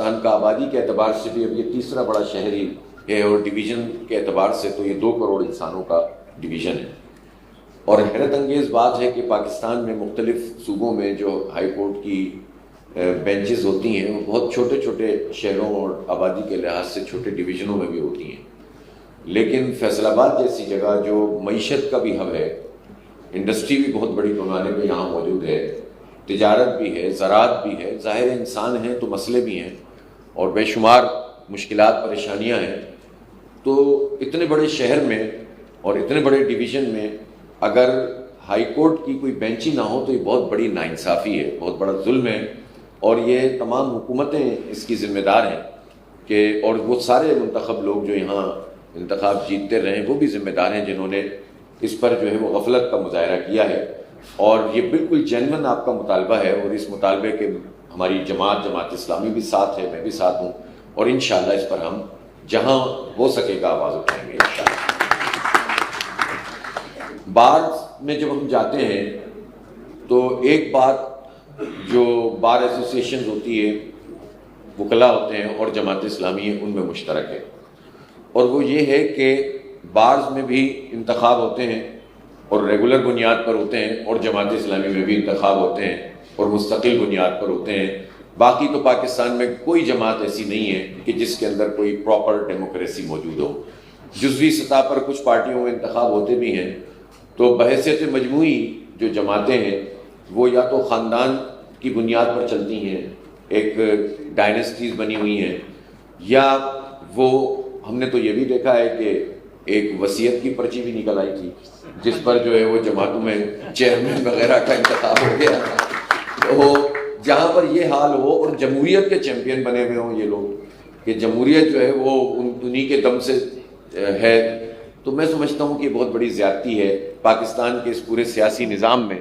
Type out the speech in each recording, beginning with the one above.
پاکستان کا آبادی کے اعتبار سے بھی اب یہ تیسرا بڑا شہر ہی ہے، اور ڈویژن کے اعتبار سے تو یہ 2 کروڑ انسانوں کا ڈویژن ہے۔ اور حیرت انگیز بات ہے کہ پاکستان میں مختلف صوبوں میں جو ہائی کورٹ کی بینچز ہوتی ہیں وہ بہت چھوٹے چھوٹے شہروں اور آبادی کے لحاظ سے چھوٹے ڈویژنوں میں بھی ہوتی ہیں، لیکن فیصل آباد جیسی جگہ جو معیشت کا بھی ہب ہے، انڈسٹری بھی بہت بڑی پیمانے پہ یہاں موجود ہے، تجارت بھی ہے، زراعت بھی ہے، ظاہر انسان ہیں تو مسئلے بھی ہیں اور بے شمار مشکلات پریشانیاں ہیں، تو اتنے بڑے شہر میں اور اتنے بڑے ڈویژن میں اگر ہائی کورٹ کی کوئی بینچ ہی نہ ہو تو یہ بہت بڑی ناانصافی ہے، بہت بڑا ظلم ہے، اور یہ تمام حکومتیں اس کی ذمہ دار ہیں کہ، اور وہ سارے منتخب لوگ جو یہاں انتخاب جیتتے رہے وہ بھی ذمہ دار ہیں جنہوں نے اس پر جو ہے وہ غفلت کا مظاہرہ کیا ہے۔ اور یہ بالکل جینون آپ کا مطالبہ ہے، اور اس مطالبے کے ہماری جماعت اسلامی بھی ساتھ ہے، میں بھی ساتھ ہوں، اور انشاءاللہ اس پر ہم جہاں ہو سکے گا آواز اٹھائیں گے انشاءاللہ۔ بار میں جب ہم جاتے ہیں تو ایک بات جو بار ایسوسیشن ہوتی ہے، وکلاء ہوتے ہیں اور جماعت اسلامی ان میں مشترک ہے، اور وہ یہ ہے کہ بارز میں بھی انتخاب ہوتے ہیں اور ریگولر بنیاد پر ہوتے ہیں، اور جماعت اسلامی میں بھی انتخاب ہوتے ہیں اور مستقل بنیاد پر ہوتے ہیں۔ باقی تو پاکستان میں کوئی جماعت ایسی نہیں ہے کہ جس کے اندر کوئی پراپر ڈیموکریسی موجود ہو۔ جزوی سطح پر کچھ پارٹیوں میں انتخاب ہوتے بھی ہیں، تو بحیثیت مجموعی جو جماعتیں ہیں وہ یا تو خاندان کی بنیاد پر چلتی ہیں، ایک ڈائنسٹیز بنی ہوئی ہیں، یا وہ ہم نے تو یہ بھی دیکھا ہے کہ ایک وصیت کی پرچی بھی نکل آئی تھی جس پر جو ہے وہ جماعتوں میں چیئرمین وغیرہ کا انتخاب ہو گیا۔ تو جہاں پر یہ حال ہو اور جمہوریت کے چیمپئن بنے ہوئے ہوں یہ لوگ کہ جمہوریت جو ہے وہ انہی کے دم سے ہے، تو میں سمجھتا ہوں کہ یہ بہت بڑی زیادتی ہے پاکستان کے اس پورے سیاسی نظام میں،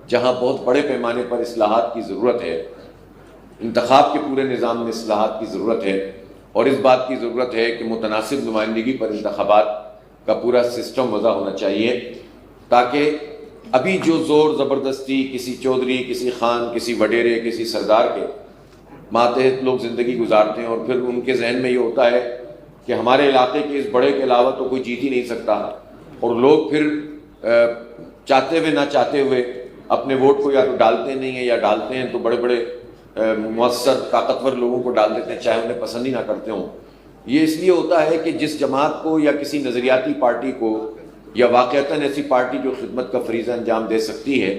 جہاں بہت بڑے پیمانے پر اصلاحات کی ضرورت ہے، انتخاب کے پورے نظام میں اصلاحات کی ضرورت ہے، اور اس بات کی ضرورت ہے کہ متناسب نمائندگی پر انتخابات کا پورا سسٹم وضع ہونا چاہیے، تاکہ ابھی جو زور زبردستی کسی چودھری، کسی خان، کسی وڈیرے، کسی سردار کے ماتحت لوگ زندگی گزارتے ہیں، اور پھر ان کے ذہن میں یہ ہوتا ہے کہ ہمارے علاقے کے اس بڑے کے علاوہ تو کوئی جیت ہی نہیں سکتا، اور لوگ پھر چاہتے ہوئے نہ چاہتے ہوئے اپنے ووٹ کو یا تو ڈالتے نہیں ہیں، یا ڈالتے ہیں تو بڑے بڑے مؤثر طاقتور لوگوں کو ڈال دیتے ہیں چاہے انہیں پسند ہی نہ کرتے ہوں۔ یہ اس لیے ہوتا ہے کہ جس جماعت کو یا کسی نظریاتی پارٹی کو یا واقعتاً ایسی پارٹی جو خدمت کا فریضہ انجام دے سکتی ہے،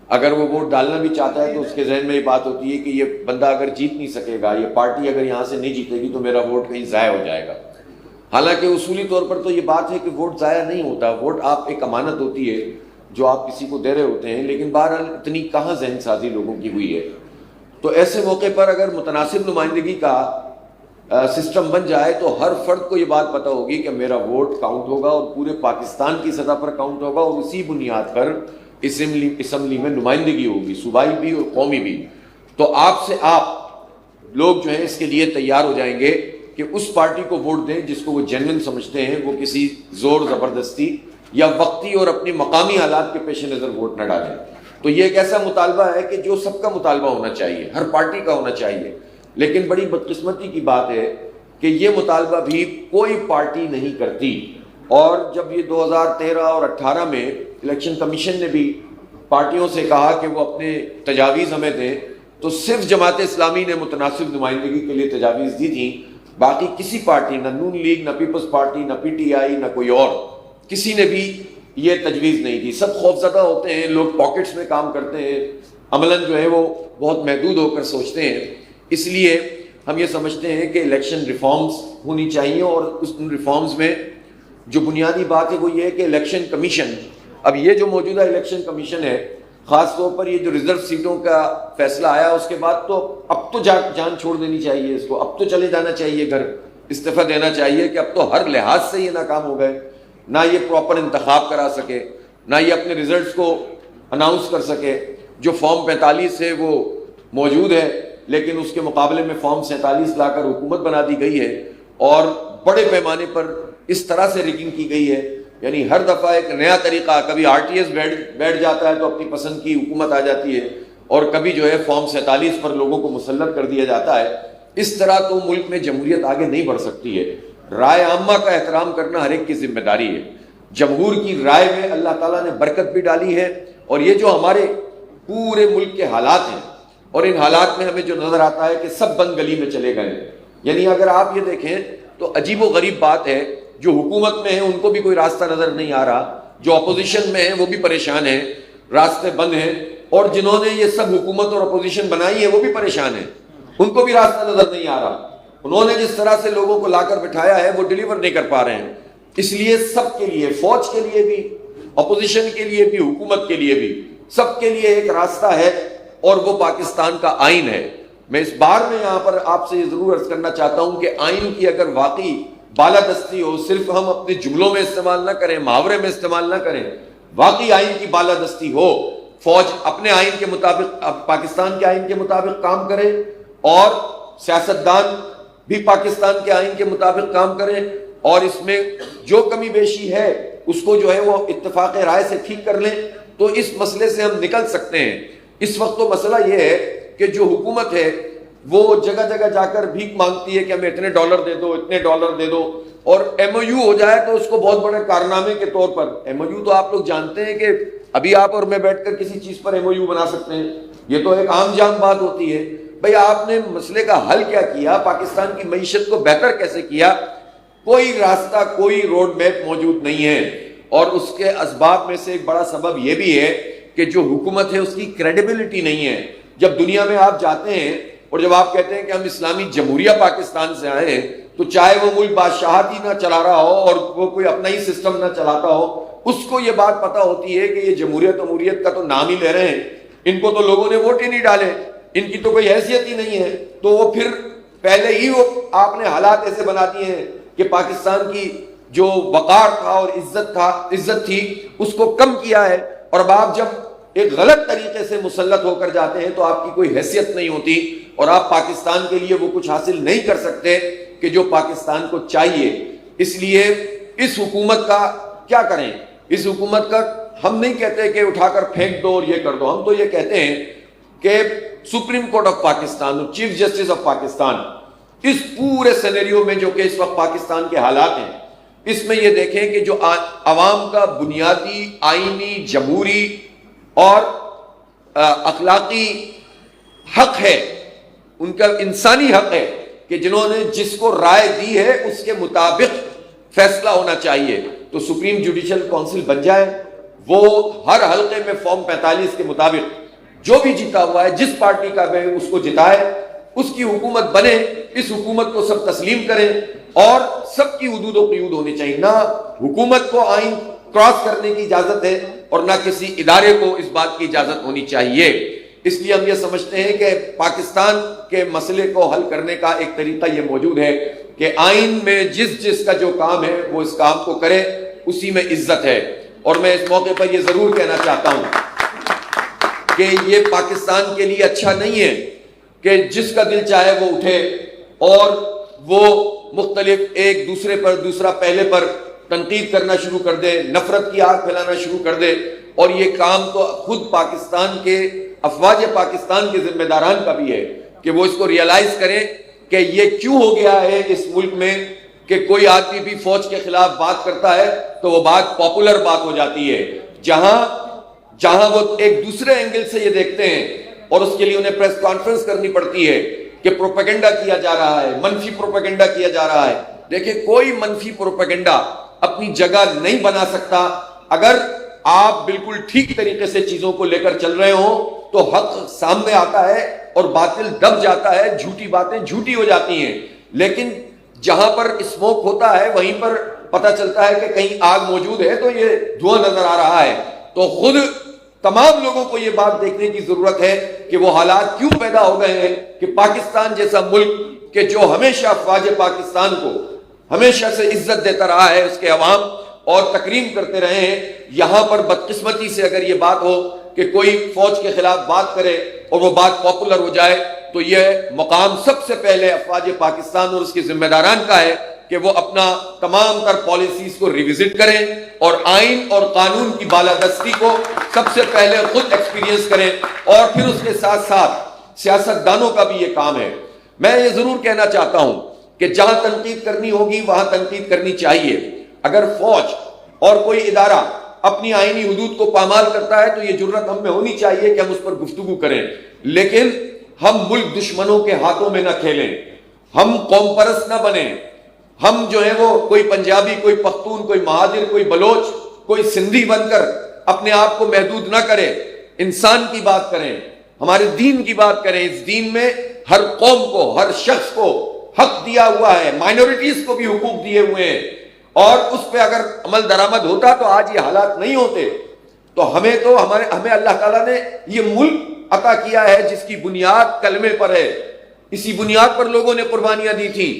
اگر وہ ووٹ ڈالنا بھی چاہتا ہے تو اس کے ذہن میں یہ بات ہوتی ہے کہ یہ بندہ اگر جیت نہیں سکے گا، یہ پارٹی اگر یہاں سے نہیں جیتے گی تو میرا ووٹ کہیں ضائع ہو جائے گا۔ حالانکہ اصولی طور پر تو یہ بات ہے کہ ووٹ ضائع نہیں ہوتا، ووٹ آپ ایک امانت ہوتی ہے جو آپ کسی کو دے رہے ہوتے ہیں، لیکن بہرحال اتنی کہاں ذہن سازی لوگوں کی ہوئی ہے۔ تو ایسے موقع پر اگر متناسب نمائندگی کا سسٹم بن جائے تو ہر فرد کو یہ بات پتہ ہوگی کہ میرا ووٹ کاؤنٹ ہوگا اور پورے پاکستان کی سطح پر کاؤنٹ ہوگا، اور اسی بنیاد پر اسمبلی میں نمائندگی ہوگی، صوبائی بھی اور قومی بھی۔ تو آپ سے آپ لوگ جو ہیں اس کے لیے تیار ہو جائیں گے کہ اس پارٹی کو ووٹ دیں جس کو وہ جینوئن سمجھتے ہیں، وہ کسی زور زبردستی یا وقتی اور اپنی مقامی حالات کے پیش نظر ووٹ نہ ڈالیں۔ تو یہ ایک ایسا مطالبہ ہے کہ جو سب کا مطالبہ ہونا چاہیے، ہر پارٹی کا ہونا چاہیے، لیکن بڑی بدقسمتی کی بات ہے کہ یہ مطالبہ بھی کوئی پارٹی نہیں کرتی۔ اور جب یہ 2013 اور 18 میں الیکشن کمیشن نے بھی پارٹیوں سے کہا کہ وہ اپنے تجاویز ہمیں دیں، تو صرف جماعت اسلامی نے متناسب نمائندگی کے لیے تجاویز دی تھیں، باقی کسی پارٹی، نہ نون لیگ، نہ پیپلز پارٹی، نہ پی ٹی آئی، نہ کوئی اور کسی نے بھی یہ تجویز نہیں دی۔ سب خوفزدہ ہوتے ہیں، لوگ پاکٹس میں کام کرتے ہیں، عملاً جو ہے وہ بہت محدود ہو کر سوچتے ہیں۔ اس لیے ہم یہ سمجھتے ہیں کہ الیکشن ریفارمز ہونی چاہیے، اور اس ریفارمز میں جو بنیادی بات ہے وہ یہ ہے کہ الیکشن کمیشن، اب یہ جو موجودہ الیکشن کمیشن ہے، خاص طور پر یہ جو ریزرو سیٹوں کا فیصلہ آیا اس کے بعد تو اب تو جان چھوڑ دینی چاہیے اس کو، اب تو چلے جانا چاہیے گھر، استعفیٰ دینا چاہیے کہ اب تو ہر لحاظ سے یہ ناکام ہو گئے، نہ یہ پراپر انتخاب کرا سکے، نہ یہ اپنے ریزلٹس کو اناؤنس کر سکے۔ جو فارم 45 ہے وہ موجود ہے، لیکن اس کے مقابلے میں فارم 47 لا کر حکومت بنا دی گئی ہے، اور بڑے پیمانے پر اس طرح سے ریگنگ کی گئی ہے، یعنی ہر دفعہ ایک نیا طریقہ، کبھی آر ٹی ایس بیٹھ جاتا ہے تو اپنی پسند کی حکومت آ جاتی ہے، اور کبھی جو ہے فارم 47 پر لوگوں کو مسلط کر دیا جاتا ہے۔ اس طرح تو ملک میں جمہوریت آگے نہیں بڑھ سکتی ہے۔ رائے عامہ کا احترام کرنا ہر ایک کی ذمہ داری ہے۔ جمہور کی رائے میں اللہ تعالیٰ نے برکت بھی ڈالی ہے، اور یہ جو ہمارے پورے ملک کے حالات ہیں، اور ان حالات میں ہمیں جو نظر آتا ہے کہ سب بند گلی میں چلے گئے ہیں۔ یعنی اگر آپ یہ دیکھیں تو عجیب و غریب بات ہے، جو حکومت میں ہیں ان کو بھی کوئی راستہ نظر نہیں آ رہا، جو اپوزیشن میں ہیں وہ بھی پریشان ہیں، راستے بند ہیں، اور جنہوں نے یہ سب حکومت اور اپوزیشن بنائی ہے وہ بھی پریشان ہیں، ان کو بھی راستہ نظر نہیں آ رہا۔ انہوں نے جس طرح سے لوگوں کو لا کر بٹھایا ہے وہ ڈیلیور نہیں کر پا رہے ہیں۔ اس لیے سب کے لیے، فوج کے لیے بھی، اپوزیشن کے لیے بھی، حکومت کے لیے بھی، سب کے لیے ایک راستہ ہے، اور وہ پاکستان کا آئین ہے۔ میں اس بار میں یہاں پر آپ سے یہ ضرور عرض کرنا چاہتا ہوں کہ آئین کی اگر واقعی بالادستی ہو، صرف ہم اپنے جملوں میں استعمال نہ کریں، محاورے میں استعمال نہ کریں، واقعی آئین کی بالادستی ہو، فوج اپنے آئین کے مطابق، پاکستان کے آئین کے مطابق کام کرے، اور سیاستدان بھی پاکستان کے آئین کے مطابق کام کریں، اور اس میں جو کمی بیشی ہے اس کو جو ہے وہ اتفاق رائے سے ٹھیک کر لیں، تو اس مسئلے سے ہم نکل سکتے ہیں۔ اس وقت تو مسئلہ یہ ہے کہ جو حکومت ہے وہ جگہ جگہ جا کر بھیک مانگتی ہے کہ ہمیں اتنے ڈالر دے دو، اتنے ڈالر دے دو، اور ایم او یو ہو جائے تو اس کو بہت بڑے کارنامے کے طور پر، ایم او یو تو آپ لوگ جانتے ہیں کہ ابھی آپ اور میں بیٹھ کر کسی چیز پر ایم او یو بنا سکتے ہیں، یہ تو ایک عام جام بات ہوتی ہے۔ بھئی آپ نے مسئلے کا حل کیا کیا؟ پاکستان کی معیشت کو بہتر کیسے کیا؟ کوئی راستہ، کوئی روڈ میپ موجود نہیں ہے، اور اس کے اسباب میں سے ایک بڑا سبب یہ بھی ہے کہ جو حکومت ہے اس کی کریڈیبلٹی نہیں ہے۔ جب دنیا میں آپ جاتے ہیں اور جب آپ کہتے ہیں کہ ہم اسلامی جمہوریہ پاکستان سے آئے ہیں، تو چاہے وہ ملک بادشاہت ہی نہ چلا رہا ہو اور وہ کوئی اپنا ہی سسٹم نہ چلاتا ہو، اس کو یہ بات پتہ ہوتی ہے کہ یہ جمہوریت کا تو نام ہی لے رہے ہیں، ان کو تو لوگوں نے ووٹ ہی نہیں ڈالے، ان کی تو کوئی حیثیت ہی نہیں ہے، تو وہ پھر پہلے ہی وہ آپ نے حالات ایسے بنا دیے ہیں کہ پاکستان کی جو وقار تھا اور عزت تھی اس کو کم کیا ہے، اور اب آپ جب ایک غلط طریقے سے مسلط ہو کر جاتے ہیں تو آپ کی کوئی حیثیت نہیں ہوتی، اور آپ پاکستان کے لیے وہ کچھ حاصل نہیں کر سکتے کہ جو پاکستان کو چاہیے۔ اس لیے اس حکومت کا کیا کریں؟ اس حکومت کا ہم نہیں کہتے کہ اٹھا کر پھینک دو اور یہ کر دو، ہم تو یہ کہتے ہیں کہ supreme court of Pakistan, chief justice of Pakistan, اس پورے سینیریو میں جو کہ اس وقت پاکستان کے حالات ہیں، اس میں یہ دیکھیں کہ جو عوام کا بنیادی آئینی جمہوری اور اخلاقی حق ہے، ان کا انسانی حق ہے کہ جنہوں نے جس کو رائے دی ہے اس کے مطابق فیصلہ ہونا چاہیے، تو سپریم جوڈیشل کونسل بن جائے، وہ ہر حلقے میں فارم 45 کے مطابق جو بھی جیتا ہوا ہے، جس پارٹی کا بھی اس کو جتائے، اس کی حکومت بنے، اس حکومت کو سب تسلیم کریں، اور سب کی حدود و قیود ہونی چاہیے، نہ حکومت کو آئین کراس کرنے کی اجازت ہے اور نہ کسی ادارے کو اس بات کی اجازت ہونی چاہیے۔ اس لیے ہم یہ سمجھتے ہیں کہ پاکستان کے مسئلے کو حل کرنے کا ایک طریقہ یہ موجود ہے کہ آئین میں جس کا جو کام ہے وہ اس کام کو کرے، اسی میں عزت ہے۔ اور میں اس موقع پر یہ ضرور کہنا چاہتا ہوں کہ یہ پاکستان کے لیے اچھا نہیں ہے کہ جس کا دل چاہے وہ اٹھے اور وہ مختلف ایک دوسرے پر، دوسرا پہلے پر تنقید کرنا شروع کر دے، نفرت کی آگ پھیلانا شروع کر دے، اور یہ کام تو خود پاکستان کے افواج پاکستان کے ذمہ داران کا بھی ہے کہ وہ اس کو ریئلائز کریں کہ یہ کیوں ہو گیا ہے اس ملک میں کہ کوئی آدمی بھی فوج کے خلاف بات کرتا ہے تو وہ بات پاپولر بات ہو جاتی ہے، جہاں وہ ایک دوسرے اینگل سے یہ دیکھتے ہیں اور اس کے لیے انہیں پریس کانفرنس کرنی پڑتی ہے کہ پروپیگنڈا کیا جا رہا ہے، منفی پروپیگنڈا کیا جا رہا ہے۔ دیکھیں، کوئی منفی پروپیگنڈا اپنی جگہ نہیں بنا سکتا۔ اگر آپ بالکل ٹھیک طریقے سے چیزوں کو لے کر چل رہے ہوں تو حق سامنے آتا ہے اور باطل دب جاتا ہے، جھوٹی باتیں جھوٹی ہو جاتی ہیں۔ لیکن جہاں پر اسموک ہوتا ہے وہیں پر پتہ چلتا ہے کہ کہیں آگ موجود ہے تو یہ دھواں نظر آ رہا ہے۔ تو خود تمام لوگوں کو یہ بات دیکھنے کی ضرورت ہے کہ وہ حالات کیوں پیدا ہو گئے ہیں کہ پاکستان جیسا ملک کہ جو ہمیشہ افواج پاکستان کو ہمیشہ سے عزت دیتا رہا ہے، اس کے عوام اور تکریم کرتے رہے ہیں، یہاں پر بدقسمتی سے اگر یہ بات ہو کہ کوئی فوج کے خلاف بات کرے اور وہ بات پاپولر ہو جائے تو یہ مقام سب سے پہلے افواج پاکستان اور اس کے ذمہ داران کا ہے کہ وہ اپنا تمام تر پالیسیز کو ریوزٹ کریں اور آئین اور قانون کی بالادستی کو سب سے پہلے خود ایکسپیرینس کریں، اور پھر اس کے ساتھ ساتھ سیاستدانوں کا بھی یہ کام ہے۔ میں یہ ضرور کہنا چاہتا ہوں کہ جہاں تنقید کرنی ہوگی وہاں تنقید کرنی چاہیے. اگر فوج اور کوئی ادارہ اپنی آئینی حدود کو پامال کرتا ہے تو یہ جرت ہم میں ہونی چاہیے کہ ہم اس پر گفتگو کریں، لیکن ہم ملک دشمنوں کے ہاتھوں میں نہ کھیلیں، ہم قوم پرست نہ بنیں. ہم جو ہے وہ کوئی پنجابی، کوئی پختون، کوئی مہاجر، کوئی بلوچ، کوئی سندھی بن کر اپنے آپ کو محدود نہ کریں. انسان کی بات کریں، ہمارے دین کی بات کریں. اس دین میں ہر قوم کو، ہر شخص کو حق دیا ہوا ہے، مائنورٹیز کو بھی حقوق دیے ہوئے ہیں، اور اس پہ اگر عمل درآمد ہوتا تو آج یہ حالات نہیں ہوتے. تو ہمیں اللہ تعالیٰ نے یہ ملک عطا کیا ہے جس کی بنیاد کلمے پر ہے. اسی بنیاد پر لوگوں نے قربانیاں دی تھیں.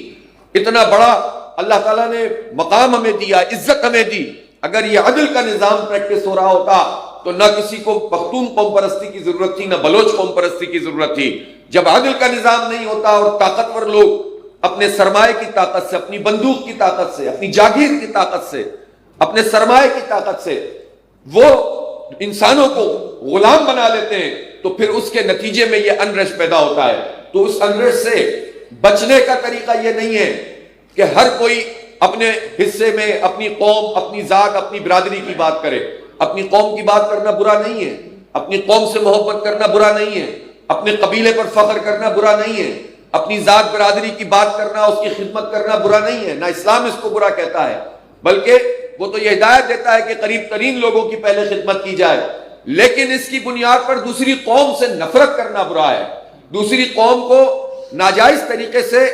اتنا بڑا اللہ تعالیٰ نے مقام ہمیں دیا، عزت ہمیں دی. اگر یہ عدل کا نظام پریکٹس ہو رہا ہوتا تو نہ کسی کو پختون قوم پرستی کی ضرورت تھی، نہ بلوچ قوم پرستی کی ضرورت تھی. جب عدل کا نظام نہیں ہوتا اور طاقتور لوگ اپنے سرمایہ کی طاقت سے، اپنی بندوق کی طاقت سے، اپنی جاگیر کی طاقت سے، اپنے سرمایہ کی طاقت سے وہ انسانوں کو غلام بنا لیتے ہیں تو پھر اس کے نتیجے میں یہ انریسٹ پیدا ہوتا ہے. تو اس انریسٹ سے بچنے کا طریقہ یہ نہیں ہے کہ ہر کوئی اپنے حصے میں اپنی قوم، اپنی ذات، اپنی برادری کی بات کرے. اپنی قوم کی بات کرنا برا نہیں ہے، اپنی قوم سے محبت کرنا برا نہیں ہے، اپنے قبیلے پر فخر کرنا برا نہیں ہے، اپنی ذات برادری کی بات کرنا، اس کی خدمت کرنا برا نہیں ہے. نہ اسلام اس کو برا کہتا ہے، بلکہ وہ تو یہ ہدایت دیتا ہے کہ قریب ترین لوگوں کی پہلے خدمت کی جائے. لیکن اس کی بنیاد پر دوسری قوم سے نفرت کرنا برا ہے. دوسری قوم کو ناجائز طریقے سے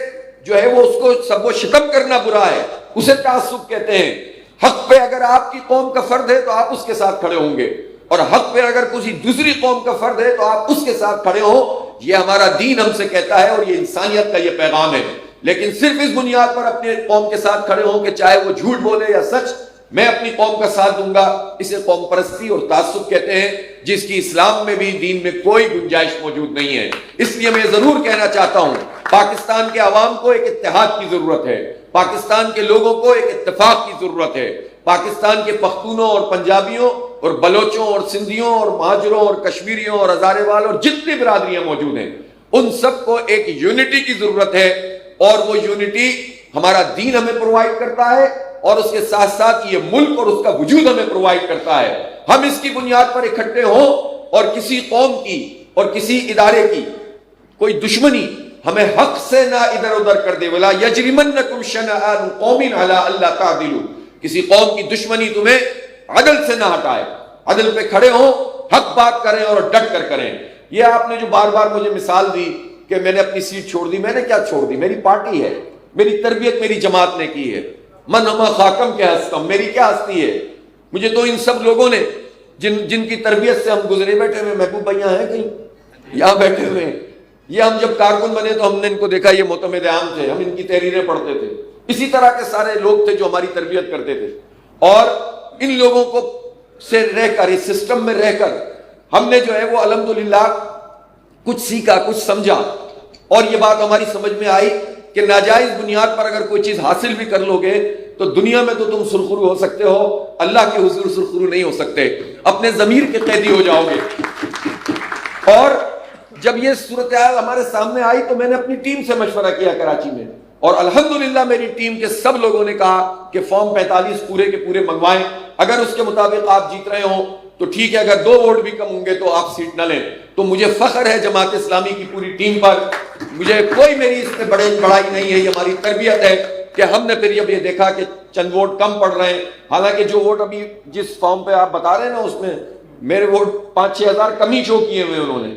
جو ہے وہ اس کو سب و شتم کرنا برا ہے. اسے تعصب کہتے ہیں. حق پہ اگر آپ کی قوم کا فرد ہے تو آپ اس کے ساتھ کھڑے ہوں گے، اور حق پہ اگر کسی دوسری قوم کا فرد ہے تو آپ اس کے ساتھ کھڑے ہوں. یہ ہمارا دین ہم سے کہتا ہے اور یہ انسانیت کا یہ پیغام ہے. لیکن صرف اس بنیاد پر اپنے قوم کے ساتھ کھڑے ہوں کہ چاہے وہ جھوٹ بولے یا سچ، میں اپنی قوم کا ساتھ دوں گا، اسے قوم پرستی اور تعصب کہتے ہیں، جس کی اسلام میں بھی دین میں کوئی گنجائش موجود نہیں ہے. اس لیے میں ضرور کہنا چاہتا ہوں پاکستان کے عوام کو ایک اتحاد کی ضرورت ہے، پاکستان کے لوگوں کو ایک اتفاق کی ضرورت ہے. پاکستان کے پختونوں اور پنجابیوں اور بلوچوں اور سندھیوں اور مہاجروں اور کشمیریوں اور ہزارے والوں اور جتنی برادریاں موجود ہیں ان سب کو ایک یونٹی کی ضرورت ہے. اور وہ یونٹی ہمارا دین ہمیں پرووائڈ کرتا ہے، اور اس کے ساتھ ساتھ یہ ملک اور اس کا وجود ہمیں پرووائڈ کرتا ہے. ہم اس کی بنیاد پر اکٹھے ہوں اور کسی قوم کی اور کسی ادارے کی کوئی دشمنی ہمیں حق سے نہ ادھر ادھر کر دے. وَلَا يَجْرِمَنَّكُمْ شَنَآنُ قَوْمٍ عَلَىٰ أَلَّا تَعْدِلُوا. کسی قوم کی دشمنی تمہیں عدل سے نہ ہٹائے. عدل پہ کھڑے ہوں، حق بات کریں اور ڈٹ کر کریں. یہ آپ نے جو بار بار مجھے مثال دی کہ میں نے اپنی سیٹ چھوڑ دی، میں نے کیا چھوڑ دی؟ میری پارٹی ہے، میری تربیت میری جماعت نے کی ہے. من ہما خاکم کے ہستم، میری کیا ہستی ہے؟ مجھے تو ان سب لوگوں نے جن کی تربیت سے ہم گزرے، بیٹھے ہوئے محبوب بھائیاں ہیں کہیں یہاں بیٹھے ہوئے ہیں. یہ ہم جب کارکن بنے تو ہم نے ان کو دیکھا، یہ معتمد عام تھے، ہم ان کی تحریریں پڑھتے تھے. اسی طرح کے سارے لوگ تھے جو ہماری تربیت کرتے تھے. اور ان لوگوں کو سے رہ کر، اس سسٹم میں رہ کر ہم نے جو ہے وہ الحمدللہ کچھ سیکھا، کچھ سمجھا. اور یہ بات ہماری سمجھ میں آئی کہ ناجائز بنیاد پر اگر کوئی چیز حاصل بھی کر لو گے تو دنیا میں تو تم سرخرو ہو سکتے ہو، اللہ کے حضور سرخرو نہیں ہو سکتے. اپنے ضمیر کے قیدی ہو جاؤ گے. اور جب یہ صورتحال ہمارے سامنے آئی تو میں نے اپنی ٹیم سے مشورہ کیا کراچی میں، اور الحمدللہ میری ٹیم کے سب لوگوں نے کہا کہ فارم 45 پورے کے پورے منگوائیں. اگر اس کے مطابق آپ جیت رہے ہوں تو ٹھیک ہے، اگر 2 ووٹ بھی کم ہوں گے تو آپ سیٹ نہ لیں. تو مجھے فخر ہے جماعت اسلامی کی پوری ٹیم پر. مجھے کوئی میری اس میں بڑائی نہیں ہے. یہ ہماری تربیت ہے کہ ہم نے پھر جب یہ دیکھا کہ چند ووٹ کم پڑ رہے ہیں، حالانکہ جو ووٹ ابھی جس فارم پہ آپ بتا رہے ہیں نا اس میں میرے ووٹ 5-6 ہزار کم ہی شو کیے ہوئے انہوں نے.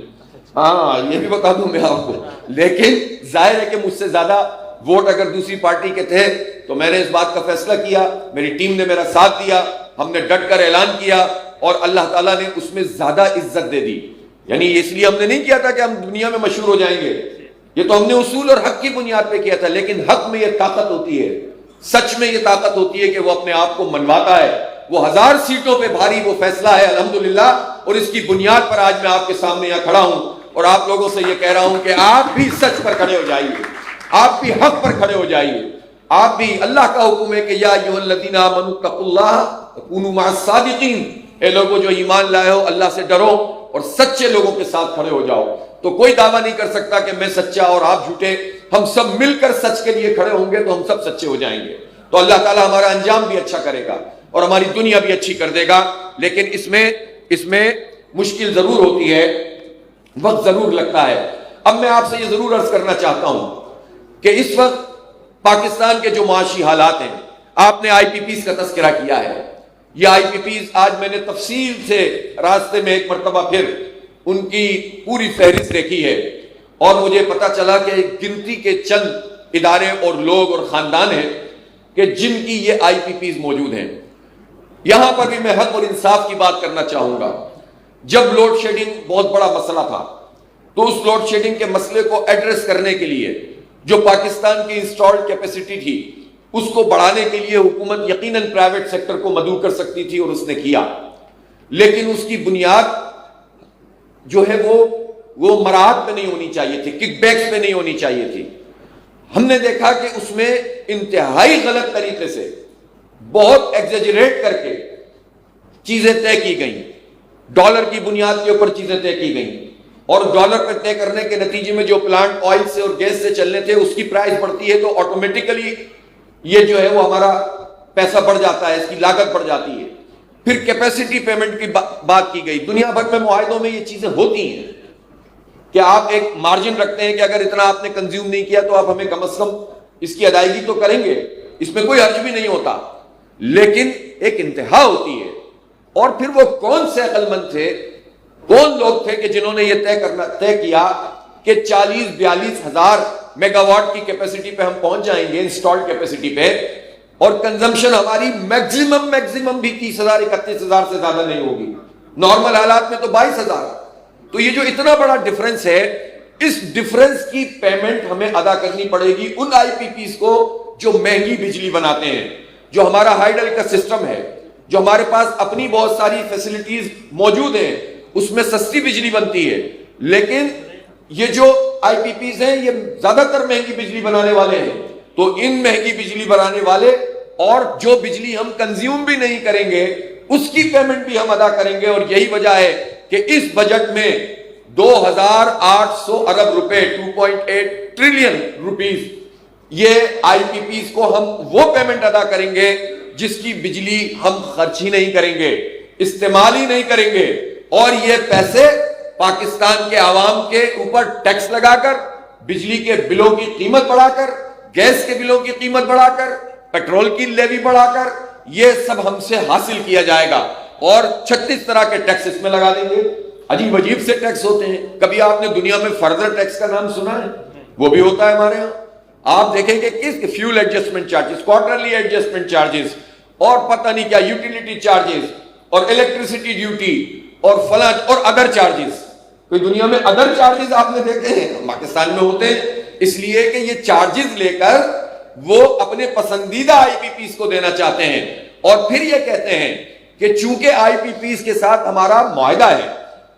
ہاں یہ بھی بتا دوں میں آپ کو. لیکن ظاہر ہے کہ مجھ سے زیادہ ووٹ اگر دوسری پارٹی کے تھے تو میں نے اس بات کا فیصلہ کیا، میری ٹیم نے میرا ساتھ دیا، ہم نے ڈٹ کر اعلان کیا اور اللہ تعالیٰ نے اس میں زیادہ عزت دے دی. یعنی اس لیے ہم نے نہیں کیا تھا کہ ہم دنیا میں مشہور ہو جائیں گے، یہ تو ہم نے اصول اور حق کی بنیاد پہ کیا تھا. لیکن حق میں یہ طاقت ہوتی ہے، سچ میں یہ طاقت ہوتی ہے کہ وہ اپنے آپ کو منواتا ہے. وہ 1000 سیٹوں پہ بھاری وہ فیصلہ ہے الحمدللہ، اور اس کی بنیاد پر آج میں آپ کے سامنے یہاں کھڑا ہوں اور آپ لوگوں سے یہ کہہ رہا ہوں کہ آپ بھی سچ پر کھڑے ہو جائیے، آپ بھی حق پر کھڑے ہو جائیے. آپ بھی، اللہ کا حکم ہے کہ یا ایھا الذین آمنوا اتقوا اللہ وکونوا مع الصادقین. اے لوگوں جو ایمان لائے ہو، اللہ سے ڈرو اور سچے لوگوں کے ساتھ کھڑے ہو جاؤ. تو کوئی دعویٰ نہیں کر سکتا کہ میں سچا اور آپ جھوٹے. ہم سب مل کر سچ کے لیے کھڑے ہوں گے تو ہم سب سچے ہو جائیں گے. تو اللہ تعالیٰ ہمارا انجام بھی اچھا کرے گا اور ہماری دنیا بھی اچھی کر دے گا. لیکن اس میں مشکل ضرور ہوتی ہے, وقت ضرور لگتا ہے. اب میں آپ سے یہ ضرور عرض کرنا چاہتا ہوں کہ اس وقت پاکستان کے جو معاشی حالات ہیں, آپ نے آئی پی پیز کا تذکرہ کیا ہے. یہ آئی پی پیز آج میں نے تفصیل سے راستے میں ایک مرتبہ پھر ان کی پوری فہرست دیکھی ہے اور مجھے پتا چلا کہ گنتی کے چند ادارے اور لوگ اور خاندان ہیں کہ جن کی یہ آئی پی پیز موجود ہیں. یہاں پر بھی میں حق اور انصاف کی بات کرنا چاہوں گا. جب لوڈ شیڈنگ بہت بڑا مسئلہ تھا تو اس لوڈ شیڈنگ کے مسئلے کو ایڈریس کرنے کے لیے جو پاکستان کی انسٹالڈ کیپیسٹی تھی اس کو بڑھانے کے لیے حکومت یقیناً پرائیویٹ سیکٹر کو مدعو کر سکتی تھی اور اس نے کیا, لیکن اس کی بنیاد جو ہے وہ مراعات پہ نہیں ہونی چاہیے تھی, کک بیکس پہ نہیں ہونی چاہیے تھی. ہم نے دیکھا کہ اس میں انتہائی غلط طریقے سے بہت ایگزیجریٹ کر کے چیزیں طے کی گئیں, ڈالر کی بنیاد کے اوپر چیزیں طے کی گئیں اور ڈالر پہ طے کرنے کے نتیجے میں جو پلانٹ آئل سے اور گیس سے چلنے تھے اس کی پرائز بڑھتی ہے تو آٹومیٹیکلی یہ جو ہے وہ ہمارا پیسہ بڑھ جاتا ہے, اس کی لاگت بڑھ جاتی ہے. پھر کیپیسٹی پیمنٹ کی بات کی گئی. دنیا بھر میں معاہدوں میں یہ چیزیں ہوتی ہیں کہ آپ ایک مارجن رکھتے ہیں کہ اگر اتنا آپ نے کنزیوم نہیں کیا تو آپ ہمیں کم از کم اس کی ادائیگی تو کریں گے, اس میں کوئی حرج بھی نہیں ہوتا, لیکن ایک انتہا ہوتی ہے. اور پھر وہ کون سے عقل مند تھے, کون لوگ تھے کہ جنہوں نے یہ طے کیا کہ 40-42 ہزار میگا واٹ کی کیپیسٹی پہ ہم پہنچ جائیں گے انسٹالڈ کیپیسٹی پہ, اور کنزمپشن ہماری میکزیمم بھی 30,000-31,000 سے زیادہ نہیں ہوگی, نارمل حالات میں تو 22,000. تو یہ جو اتنا بڑا ڈفرنس ہے, اس ڈفرنس کی پیمنٹ ہمیں ادا کرنی پڑے گی ان آئی پی پیز کو جو مہنگی بجلی بناتے ہیں. جو ہمارا ہائیڈل کا سسٹم ہے, جو ہمارے پاس اپنی بہت ساری فیسلٹیز موجود ہیں, اس میں سستی بجلی بنتی ہے, لیکن یہ جو آئی پی پیز ہیں یہ زیادہ تر مہنگی بجلی بنانے والے ہیں. تو ان مہنگی بجلی بنانے والے اور جو بجلی ہم کنزیوم بھی نہیں کریں گے اس کی پیمنٹ بھی ہم ادا کریں گے. اور یہی وجہ ہے کہ اس بجٹ میں 2,800 ارب روپے 2.8 ٹریلین روپیز یہ آئی پی پیز کو ہم وہ پیمنٹ ادا کریں گے جس کی بجلی ہم خرچ ہی نہیں کریں گے, استعمال ہی نہیں کریں گے, اور یہ پیسے پاکستان کے عوام کے اوپر ٹیکس لگا کر, بجلی کے بلوں کی قیمت بڑھا کر, گیس کے بلوں کی قیمت بڑھا کر, پیٹرول کی لیوی بڑھا کر, یہ سب ہم سے حاصل کیا جائے گا. اور 36 طرح کے ٹیکس اس میں لگا دیں گے. عجیب عجیب سے ٹیکس ہوتے ہیں. کبھی آپ نے دنیا میں فردر ٹیکس کا نام سنا ہے؟ وہ بھی ہوتا ہے ہمارے ہاں. آپ دیکھیں کہ کس fuel adjustment charges, quarterly adjustment charges, اور پتہ نہیں کیا یوٹیلیٹی چارجز, اور الیکٹریسٹی ڈیوٹی, اور فلاں اور ادر چارجز. کوئی دنیا میں ادر چارجز آپ نے دیکھے ہیں؟ پاکستان میں ہوتے ہیں, اس لیے کہ یہ چارجز لے کر وہ اپنے پسندیدہ آئی پی پیز کو دینا چاہتے ہیں. اور پھر یہ کہتے ہیں کہ چونکہ آئی پی پیز کے ساتھ ہمارا معاہدہ ہے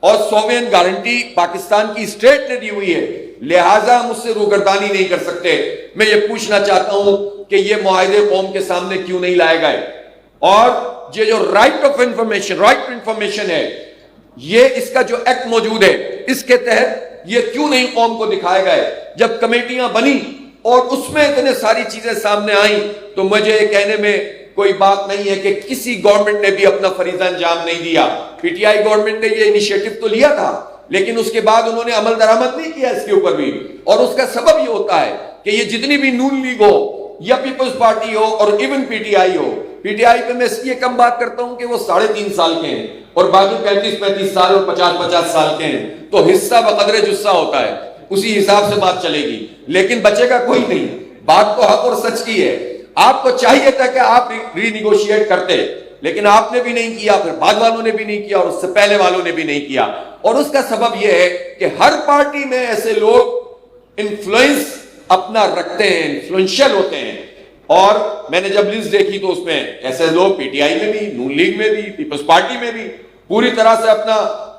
اور سوورین گارنٹی پاکستان کی اسٹیٹ نے دی ہوئی ہے, لہٰذا ہم اس سے روگردانی نہیں کر سکتے. میں یہ پوچھنا چاہتا ہوں کہ یہ معاہدے قوم کے سامنے کیوں نہیں لائے گئے؟ اور یہ جو رائٹ ٹو انفارمیشن ہے, یہ اس کا جو ایکٹ موجود ہے, اس کے تحت یہ کیوں نہیں قوم کو دکھائے گئے؟ جب کمیٹیاں بنی اور اس میں اتنے ساری چیزیں سامنے آئیں تو مجھے یہ کہنے میں کوئی بات نہیں ہے کہ کسی گورنمنٹ نے بھی اپنا فریضہ انجام نہیں دیا. پی ٹی آئی گورنمنٹ نے یہ انیشیٹو تو لیا تھا, لیکن اس کے بعد انہوں نے عمل درآمد نہیں کیا اس کے اوپر بھی. اور اس کا سبب یہ ہوتا ہے کہ یہ جتنی بھی نون لیگ ہو یا پیپلز پارٹی ہو اور even P T I who, P T I پہ میں اس لیے کم بات کرتا ہوں کہ وہ 3.5 سال کے ہیں اور باقی 35 سال اور 50 سال کے ہیں, تو حصہ بقدر جثہ ہوتا ہے, اسی حساب سے بات چلے گی. لیکن بچے گا کوئی نہیں. بات تو حق اور سچ کی ہے. آپ کو چاہیے تھا کہ آپ ری نیگوشیٹ کرتے, لیکن آپ نے بھی نہیں کیا, پھر بعد والوں نے بھی نہیں کیا, اور اس سے پہلے والوں نے بھی نہیں کیا. اور اس کا سبب یہ ہے کہ ہر پارٹی میں ایسے لوگ انفلوئنس اپنا رکھتے ہیں, انفلوئنشل ہوتے ہیں. اور میں نے جب لسٹ دیکھی تو اس میں ایسے لوگ پی ٹی آئی میں بھی, نون لیگ میں بھی, پیپلز پارٹی میں بھی پوری طرح سے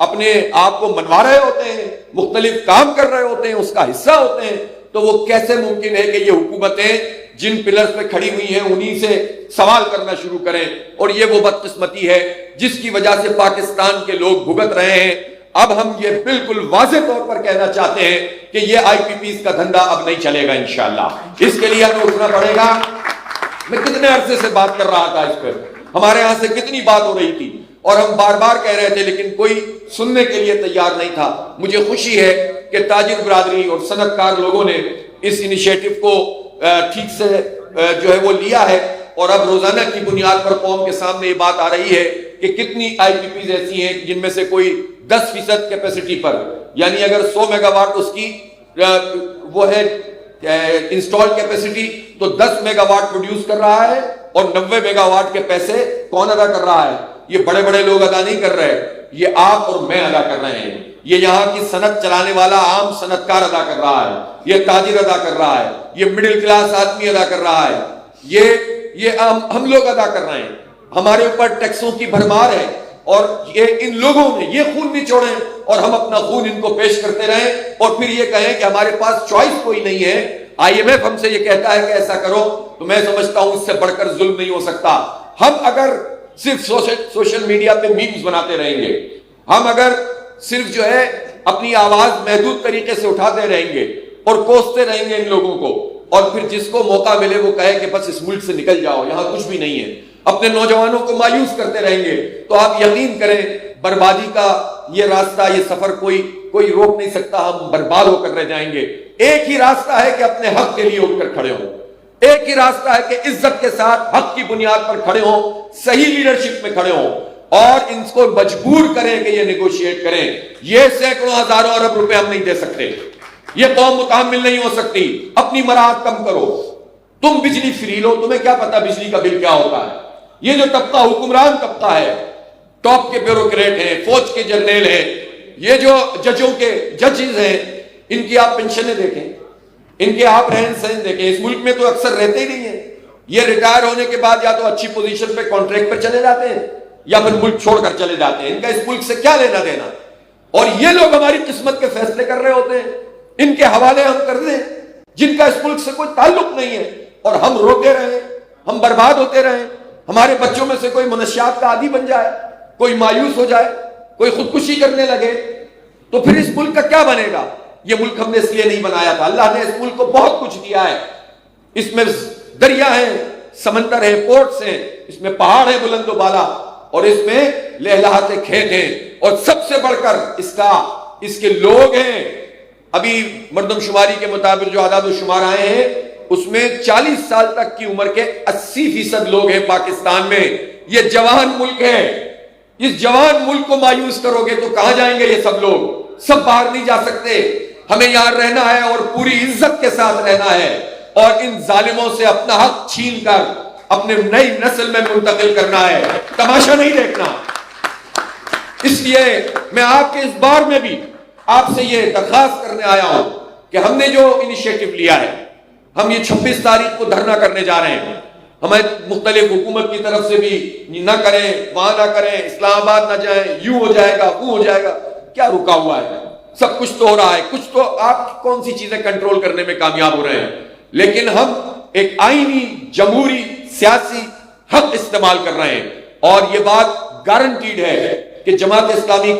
اپنے آپ کو منوا رہے ہوتے ہیں, مختلف کام کر رہے ہوتے ہیں, اس کا حصہ ہوتے ہیں. تو وہ کیسے ممکن ہے کہ یہ حکومتیں جن پلرز پہ کھڑی ہوئی ہیں انہی سے سوال کرنا شروع کریں؟ اور یہ وہ بدقسمتی ہے جس کی وجہ سے پاکستان کے لوگ بھگت رہے ہیں. اب ہم یہ بالکل واضح طور پر کہنا چاہتے ہیں کہ یہ آئی پی پیز کا دھندا اب نہیں چلے گا انشاءاللہ. اس کے لیے ہمیں اٹھنا پڑے گا. میں کتنے عرصے سے بات کر رہا تھا اس پر, ہمارے ہاں سے کتنی بات ہو رہی تھی اور ہم بار بار کہہ رہے تھے, لیکن کوئی سننے کے لیے تیار نہیں تھا. مجھے خوشی ہے کہ تاجر برادری اور صنعت کار لوگوں نے اس انیشیٹو کو ٹھیک سے جو ہے وہ لیا ہے, اور اب روزانہ کی بنیاد پر قوم کے سامنے یہ بات آ رہی ہے کہ کتنی آئی پی پیز ایسی ہیں جن میں سے کوئی 10% کیپیسٹی پر, یعنی اگر 100 میگا واٹ اس کی وہ ہے انسٹال کیپیسٹی, تو 10 میگا واٹ پروڈیوس کر رہا ہے اور 90 میگا واٹ کے پیسے کون ادا کر رہا ہے؟ یہ بڑے بڑے لوگ ادا نہیں کر رہے, یہ آپ اور میں ادا کر رہے ہیں. یہ یہاں کی صنعت چلانے والا عام صنعت کار ادا کر رہا ہے, یہ تاجر ادا کر رہا ہے, یہ مڈل کلاس آدمی ادا کر رہا ہے, یہ ہم لوگ ادا کر رہے ہیں. ہمارے اوپر ٹیکسوں کی بھرمار ہے اور یہ ان لوگوں نے یہ خون نچوڑے اور ہم اپنا خون ان کو پیش کرتے رہیں اور پھر یہ کہیں کہ ہمارے پاس چوائس کوئی نہیں ہے. آئی ایم ایف ہم سے یہ کہتا ہے کہ ایسا کرو, تو میں سمجھتا ہوں اس سے بڑھ کر ظلم نہیں ہو سکتا. ہم اگر صرف سوشل میڈیا پہ میمز بناتے رہیں گے, ہم اگر صرف جو ہے اپنی آواز محدود طریقے سے اٹھاتے رہیں گے اور کوستے رہیں گے ان لوگوں کو, اور پھر جس کو موقع ملے وہ کہے کہ بس اس ملک سے نکل جاؤ, یہاں کچھ بھی نہیں ہے, اپنے نوجوانوں کو مایوس کرتے رہیں گے, تو آپ یقین کریں بربادی کا یہ راستہ, یہ سفر کوئی روک نہیں سکتا. ہم برباد ہو کر رہ جائیں گے. ایک ہی راستہ ہے کہ اپنے حق کے لیے اٹھ کر کھڑے ہوں, ایک ہی راستہ ہے کہ عزت کے ساتھ حق کی بنیاد پر کھڑے ہوں, صحیح لیڈرشپ میں کھڑے ہوں اور ان کو مجبور کریں کہ یہ نیگوشیٹ کریں. یہ سینکڑوں ہزاروں ارب روپے ہم نہیں دے سکتے, یہ قوم متحمل نہیں ہو سکتی. اپنی مراحت کم کرو. تم بجلی فری لو, تمہیں کیا پتا بجلی کا بل کیا ہوتا ہے. یہ جو طبقہ حکمران طبقہ ہے, ٹاپ کے بیوروکریٹ ہیں, فوج کے جرنیل ہیں, یہ جو ججوں کے ججز ہیں, ان کی آپ پینشنیں دیکھیں, ان کے آپ رہن سہن دیکھیں. اس ملک میں تو اکثر رہتے ہی نہیں ہیں. یہ ریٹائر ہونے کے بعد یا تو اچھی پوزیشن پہ کانٹریکٹ پر چلے جاتے ہیں یا پھر ملک چھوڑ کر چلے جاتے ہیں. ان کا اس ملک سے کیا لینا دینا؟ اور یہ لوگ ہماری قسمت کے فیصلے کر رہے ہوتے ہیں. ان کے حوالے ہم کر دیں جن کا اس ملک سے کوئی تعلق نہیں ہے, اور ہم روتے رہیں, ہم برباد ہوتے رہیں. ہمارے بچوں میں سے کوئی منشیات کا عادی بن جائے, کوئی مایوس ہو جائے, کوئی خودکشی کرنے لگے, تو پھر اس ملک کا کیا بنے گا؟ یہ ملک ہم نے اس لیے نہیں بنایا تھا. اللہ نے اس ملک کو بہت کچھ دیا ہے. اس میں دریا ہیں, سمندر ہیں, پورٹس ہیں, اس میں پہاڑ ہیں بلند و بالا, اور اس میں لہلہاتے کھیت ہیں, اور سب سے بڑھ کر اس کے لوگ ہیں. ابھی مردم شماری کے مطابق جو اعداد و شمار آئے ہیں اس میں 40 سال تک کی عمر کے 80% لوگ ہیں پاکستان میں. یہ جوان ملک ہے. اس جوان ملک کو مایوس کرو گے تو کہاں جائیں گے یہ سب لوگ؟ سب باہر نہیں جا سکتے. ہمیں یہاں رہنا ہے اور پوری عزت کے ساتھ رہنا ہے, اور ان ظالموں سے اپنا حق چھین کر اپنے نئی نسل میں منتقل کرنا ہے, تماشا نہیں دیکھنا. اس لیے میں آپ کے اس بار میں بھی آپ سے یہ درخواست کرنے آیا ہوں کہ ہم نے جو انیشیٹو لیا ہے, ہم یہ 26 تاریخ کو دھرنا کرنے جا رہے ہیں. ہمیں مختلف حکومت کی طرف سے بھی نہ کریں, وہاں نہ کریں, اسلام آباد نہ جائیں, یوں ہو جائے گا, وہ ہو جائے گا. کیا رکا ہوا ہے؟ سب کچھ تو ہو رہا ہے. کچھ تو آپ کون سی چیزیں کنٹرول کرنے میں کامیاب ہو رہے ہیں, لیکن ہم ایک آئینی جمہوری سیاسی حق استعمال کر رہے ہیں. اور یہ بات گارنٹیڈ ہے کہ جماعت اسلامی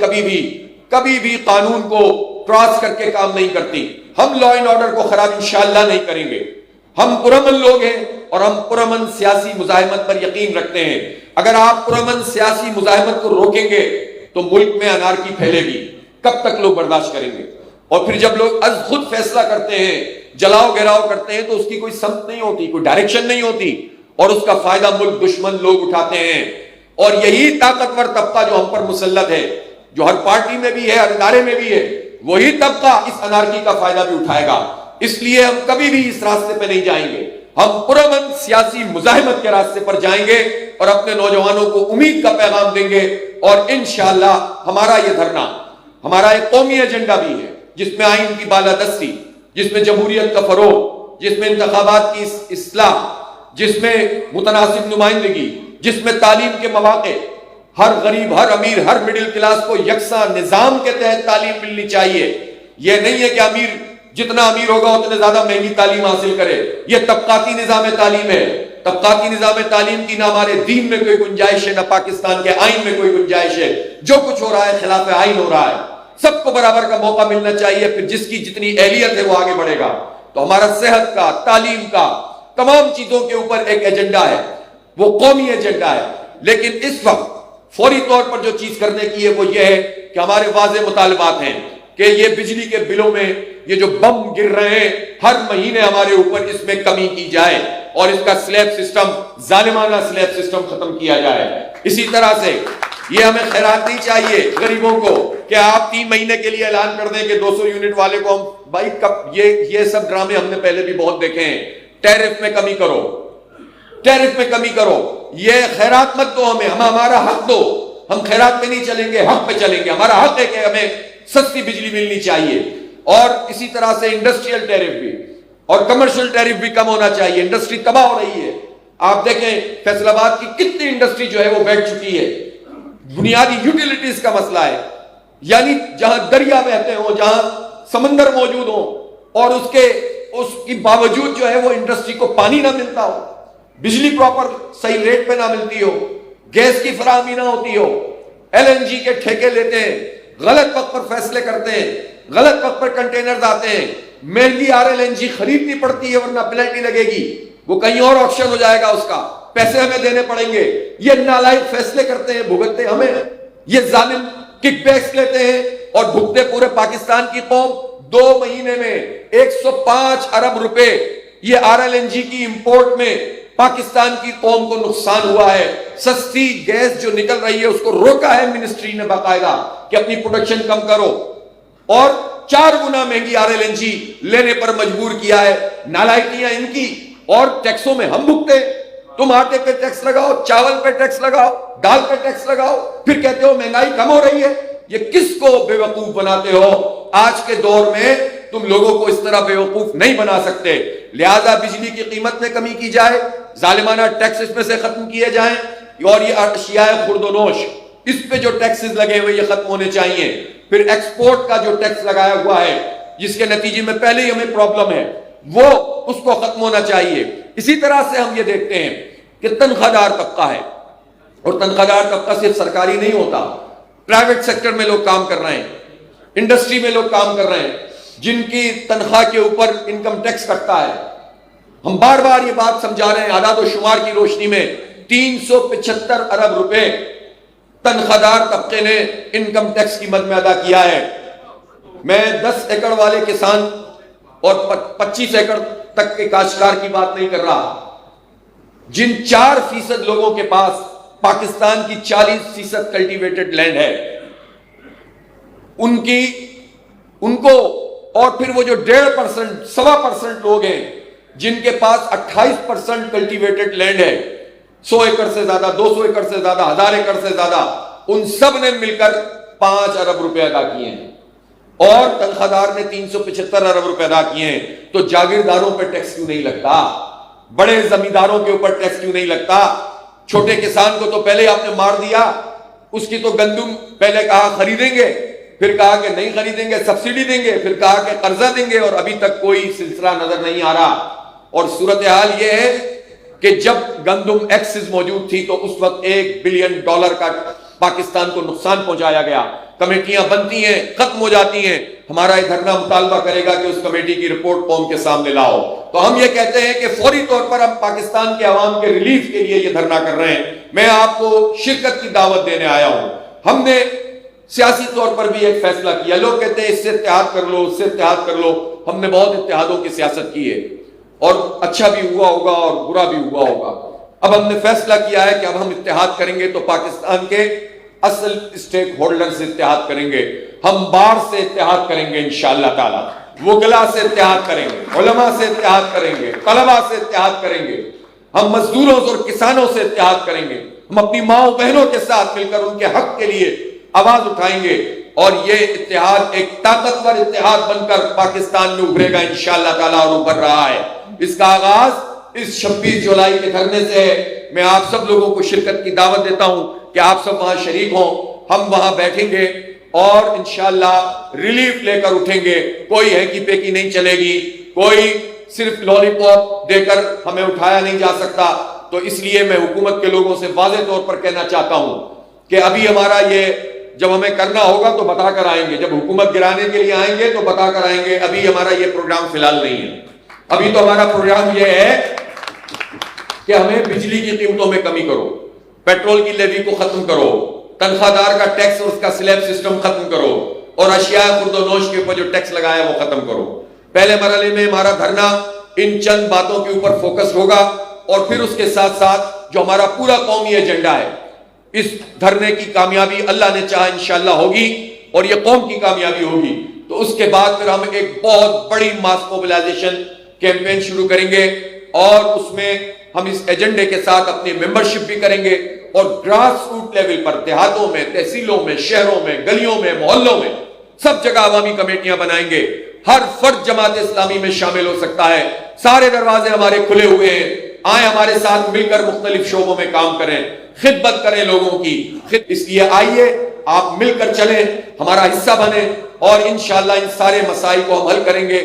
کبھی بھی قانون کو کراس کر کے کام نہیں کرتی. ہم لا اینڈ آرڈر کو خراب انشاءاللہ نہیں کریں گے. ہم پرامن لوگ ہیں اور ہم پرامن سیاسی مزاحمت پر یقین رکھتے ہیں. اگر آپ پرامن سیاسی مزاحمت کو روکیں گے تو ملک میں انارکی پھیلے گی. کب تک لوگ برداشت کریں گے؟ اور پھر جب لوگ از خود فیصلہ کرتے ہیں, جلاؤ گھیراؤ کرتے ہیں, تو اس کی کوئی سمت نہیں ہوتی, کوئی ڈائریکشن نہیں ہوتی, اور اس کا فائدہ ملک دشمن لوگ اٹھاتے ہیں. اور یہی طاقتور طبقہ جو ہم پر مسلط ہے, جو ہر پارٹی میں بھی ہے, ہر ادارے میں بھی ہے, وہی طبقہ اس انارکی کا فائدہ بھی اٹھائے گا. اس لیے ہم کبھی بھی اس راستے پہ نہیں جائیں گے. ہم پرامن سیاسی مزاحمت کے راستے پر جائیں گے اور اپنے نوجوانوں کو امید کا پیغام دیں گے. اور انشاءاللہ ہمارا یہ دھرنا ہمارا ایک قومی ایجنڈا بھی ہے, جس میں آئین کی بالادستی, جس میں جمہوریت کا فروغ, جس میں انتخابات کی اصلاح, جس میں متناسب نمائندگی, جس میں تعلیم کے مواقع, ہر غریب, ہر امیر, ہر مڈل کلاس کو یکساں نظام کے تحت تعلیم ملنی چاہیے. یہ نہیں ہے کہ امیر جتنا امیر ہوگا اتنے زیادہ مہنگی تعلیم حاصل کرے. یہ طبقاتی نظام تعلیم ہے. طبقاتی نظام تعلیم کی نہ ہمارے دین میں کوئی گنجائش ہے, نہ پاکستان کے آئین میں کوئی گنجائش ہے. جو کچھ ہو رہا ہے خلاف آئین ہو رہا ہے. سب کو برابر کا موقع ملنا چاہیے، پھر جس کی جتنی اہلیت ہے وہ آگے بڑھے گا۔ تو ہمارا صحت کا، تعلیم کا، تمام چیزوں کے اوپر ایک ایجنڈا ہے، وہ قومی ایجنڈا ہے، لیکن اس وقت فوری طور پر جو چیز کرنے کی ہے وہ یہ ہے کہ ہمارے واضح مطالبات ہیں کہ یہ بجلی کے بلوں میں یہ جو بم گر رہے ہیں ہر مہینے ہمارے اوپر، اس میں کمی کی جائے اور اس کا سلیب سسٹم، ظالمانہ سلیب سسٹم ختم کیا جائے۔ اسی طرح سے یہ ہمیں خیرات نہیں چاہیے غریبوں کو کہ آپ 3 مہینے کے لیے اعلان کر دیں کہ 200 یونٹ والے کو ہم، بھائی کب، یہ سب ڈرامے ہم نے پہلے بھی بہت دیکھے ہیں۔ ٹیرف میں کمی کرو، ٹیرف میں کمی کرو، یہ خیرات مت دو ہمیں، ہمارا حق دو۔ ہم خیرات پہ نہیں چلیں گے، حق پہ چلیں گے۔ ہمارا حق ہے کہ ہمیں سستی بجلی ملنی چاہیے، اور اسی طرح سے انڈسٹریل ٹیرف بھی اور کمرشل ٹیرف بھی کم ہونا چاہیے۔ انڈسٹری تباہ ہو رہی ہے، آپ دیکھیں فیصل آباد کی کتنی انڈسٹری جو ہے وہ بیٹھ چکی ہے۔ بنیادی یوٹیلیٹیز کا مسئلہ ہے، یعنی جہاں دریا بہتے ہوں، جہاں سمندر موجود ہوں، اور اس کی باوجود جو ہے وہ انڈسٹری کو پانی نہ ملتا ہو، بجلی پراپر صحیح ریٹ پہ نہ ملتی ہو، گیس کی فراہمی نہ ہوتی ہو، LNG کے ٹھیکے لیتے ہیں، غلط وقت پر فیصلے کرتے ہیں، غلط وقت پر کنٹینرز آتے ہیں، مہنگی RLNG خریدنی پڑتی ہے ورنہ پینلٹی لگے گی، وہ کہیں اور آپشن ہو جائے گا، اس کا پیسے ہمیں دینے پڑیں گے۔ یہ نالائق فیصلے کرتے ہیں، بھگتتے ہمیں، یہ ظالم کک بیکس لیتے ہیں اور بھگتے پورے پاکستان کی قوم۔ 2 مہینے میں 105 ارب روپے یہ RLNG کی امپورٹ میں پاکستان کی قوم کو نقصان ہوا ہے۔ سستی گیس جو نکل رہی ہے اس کو روکا ہے منسٹری نے باقاعدہ کہ اپنی پروڈکشن کم کرو، اور 4 گنا مہنگی RLNG لینے پر مجبور کیا ہے۔ نالائکیاں ان کی، اور ٹیکسوں میں ہم بھگتے، تم آٹے پہ ٹیکس لگاؤ، چاول پہ ٹیکس لگاؤ، دال پہ ٹیکس لگاؤ، پھر کہتے ہو مہنگائی کم ہو رہی ہے۔ یہ کس کو بے وقوف بناتے ہو؟ آج کے دور میں تم لوگوں کو اس طرح بے وقوف نہیں بنا سکتے۔ لہذا بجلی کی قیمت میں کمی کی جائے، ظالمانہ ٹیکس اس میں سے ختم کیے جائیں، اور یہ اشیاء خرد و نوش، اس پہ جو ٹیکسز لگے ہوئے یہ ختم ہونے چاہیے۔ پھر ایکسپورٹ کا جو ٹیکس لگایا ہوا ہے جس کے نتیجے میں پہلے ہی ہمیں پرابلم ہے، وہ اس کو ختم ہونا چاہیے۔ اسی طرح سے ہم یہ دیکھتے ہیں کہ تنخواہ دار طبقہ ہے، اور تنخواہ دار طبقہ صرف سرکاری نہیں ہوتا، پرائیویٹ سیکٹر میں لوگ کام کر رہے ہیں، انڈسٹری میں لوگ کام کر رہے ہیں، جن کی تنخواہ کے اوپر انکم ٹیکس کٹتا ہے۔ ہم بار بار یہ بات سمجھا رہے ہیں، اعداد و شمار کی روشنی میں 375 ارب روپے تنخواہ دار طبقے نے انکم ٹیکس کی مد میں ادا کیا ہے۔ میں 10 ایکڑ والے کسان اور 25 ایکڑ تک کے کاشتکار کی بات نہیں کر رہا، جن 4% لوگوں کے پاس پاکستان کی 40% کلٹیویٹڈ لینڈ ہے، ان کو، اور پھر وہ جو 1.5%، 1.25% لوگ ہیں جن کے پاس 28% کلٹیویٹڈ لینڈ ہے، 100 ایکڑ سے زیادہ، 200 ایکڑ سے زیادہ، 1000 ایکڑ سے زیادہ، ان سب نے مل کر 5 ارب روپے ادا کیے ہیں، اور تنخواہ دار نے 375 ارب روپے ادا کیے ہیں۔ تو جاگیرداروں پہ ٹیکس کیوں نہیں لگتا؟ بڑے زمینداروں کے اوپر ٹیکس کیوں نہیں لگتا؟ چھوٹے کسان کو تو پہلے آپ نے مار دیا، اس کی تو گندم پہلے کہا خریدیں گے، پھر کہا کہ نہیں خریدیں گے، سبسڈی دیں گے، پھر کہا کہ قرضہ دیں گے، اور ابھی تک کوئی سلسلہ نظر نہیں آ رہا۔ اور صورتحال یہ ہے کہ جب گندم ایکسس موجود تھی تو اس وقت $1 بلین کا پاکستان کو نقصان پہنچایا گیا۔ کمیٹیاں بنتی ہیں، ختم ہو جاتی ہیں، ہمارا یہ دھرنا مطالبہ کرے گا کہ اس کمیٹی کی رپورٹ قوم کے سامنے لاؤ۔ تو ہم یہ کہتے ہیں کہ فوری طور پر ہم پاکستان کے عوام کے ریلیف کے لیے یہ دھرنا کر رہے ہیں۔ میں آپ کو شرکت کی دعوت دینے آیا ہوں۔ ہم نے سیاسی طور پر بھی ایک فیصلہ کیا، لوگ کہتے ہیں اس سے اتحاد کر لو، اس سے اتحاد کر لو۔ ہم نے بہت اتحادوں کی سیاست کی ہے، اور اچھا بھی ہوا ہوگا اور برا بھی ہوا ہوگا۔ اب ہم نے فیصلہ کیا ہے کہ اب ہم اتحاد کریں گے تو پاکستان کے اصل اسٹیک ہولڈر سے اتحاد کریں گے، ہم بار سے اتحاد کریں گے انشاءاللہ تعالی، وکلا سے اتحاد کریں گے، علماء سے اتحاد کریں گے، طلباء سے اتحاد کریں گے، ہم مزدوروں اور کسانوں سے اتحاد کریں گے، ہم اپنی ماں بہنوں کے ساتھ مل کر ان کے حق کے لیے آواز اٹھائیں گے، اور یہ اتحاد ایک طاقتور اتحاد بن کر پاکستان میں ابھرے گا انشاءاللہ تعالی، اور ابھر رہا ہے۔ اس کا آغاز اس 26 جولائی کے دھرنے سے ہے۔ میں آپ سب لوگوں کو شرکت کی دعوت دیتا ہوں کہ آپ سب وہاں شریک ہوں، ہم وہاں بیٹھیں گے اور انشاءاللہ ریلیف لے کر اٹھیں گے۔ کوئی ہیکی پیکی نہیں چلے گی، کوئی صرف لولی پاپ دے کر ہمیں اٹھایا نہیں جا سکتا۔ تو اس لیے میں حکومت کے لوگوں سے واضح طور پر کہنا چاہتا ہوں کہ ابھی ہمارا یہ جب ہمیں کرنا ہوگا تو بتا کر آئیں گے، جب حکومت گرانے کے لیے آئیں گے تو بتا کر آئیں گے. ابھی ہمارا یہ پروگرام فی الحال نہیں ہے. ابھی تو ہمارا پروگرام یہ ہے کہ ہمیں بجلی کی قیمتوں میں کمی کرو، پیٹرول کی لیوی کو ختم کرو، تنخواہ دار کا ٹیکس اور اس کا سلیب سسٹم ختم کرو، اور اشیاء خرد و نوش کے اوپر جو ٹیکس لگایا وہ ختم کرو. پہلے مرحلے میں ہمارا دھرنا ان چند باتوں کے اوپر فوکس ہوگا، اور پھر اس کے ساتھ ساتھ جو ہمارا پورا قومی ایجنڈا ہے، اس دھرنے کی کامیابی اللہ نے چاہا انشاءاللہ ہوگی اور یہ قوم کی کامیابی ہوگی. تو اس کے بعد پھر ہم ایک بہت بڑی ماس موبلائزیشن کیمپین شروع کریں گے، اور اس میں ہم اس ایجنڈے کے ساتھ اپنی ممبرشپ بھی کریں گے، اور گراس روٹ لیول پر دیہاتوں میں، تحصیلوں میں، شہروں میں، گلیوں میں، محلوں میں سب جگہ عوامی کمیٹیاں بنائیں گے. ہر فرد جماعت اسلامی میں شامل ہو سکتا ہے. سارے دروازے ہمارے کھلے ہوئے ہیں. آئیں ہمارے ساتھ مل کر مختلف شعبوں میں کام کریں، خدمت کریں لوگوں کی. اس لیے آئیے آپ مل کر چلیں، ہمارا حصہ بنیں، اور انشاءاللہ ان سارے مسائل کو ہم حل کریں گے.